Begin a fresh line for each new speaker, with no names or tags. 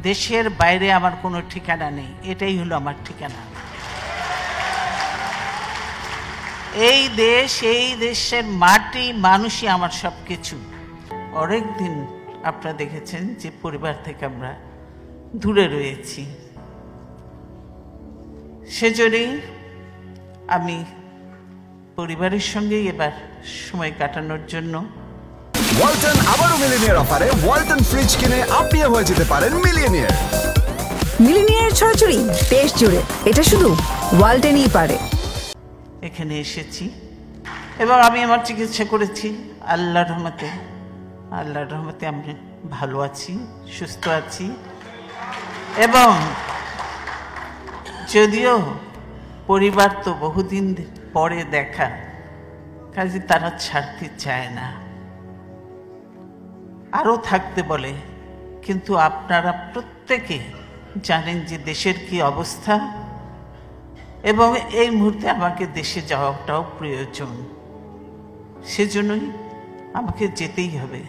দেশের বাইরে আমার কোনো ঠিকানা নেই, এটাই হলো আমার ঠিকানা। এই দেশ, এই দেশের মাটি, মানুষই আমার সব কিছু। অনেক দিন আপনারা দেখেছেন যে পরিবার থেকে আমরা দূরে রয়েছি, সেজন্যই আমি পরিবারের সঙ্গেই এবার সময় কাটানোর জন্য
ওয়ালটন আবারও মিলিনিয়ার অফারে ওয়ালটন ফ্রিজ কিনে আপনিও হয়ে যেতে পারেন মিলিয়নিয়ার।
মিলিনিয়ার ছড়াছড়ি দেশ জুড়ে, এটা শুধু ওয়ালটনই পারে।
এখানে এসেছি এবং আমি আমার চিকিৎসা করেছি আল্লাহর রহমতে। আল্লাহর রহমতে আমি ভালো আছি, সুস্থ আছি। এবং যদিও পরিবার তো বহুদিন পরে দেখা, কাজে তারা ছাড়তে চায় না, আরও থাকতে বলে। কিন্তু আপনারা প্রত্যেকে জানেন যে দেশের কি অবস্থা, এবং এই মুহূর্তে আমাকে দেশে যাওয়াটাও প্রয়োজন, সেজন্যই আমাকে যেতেই হবে।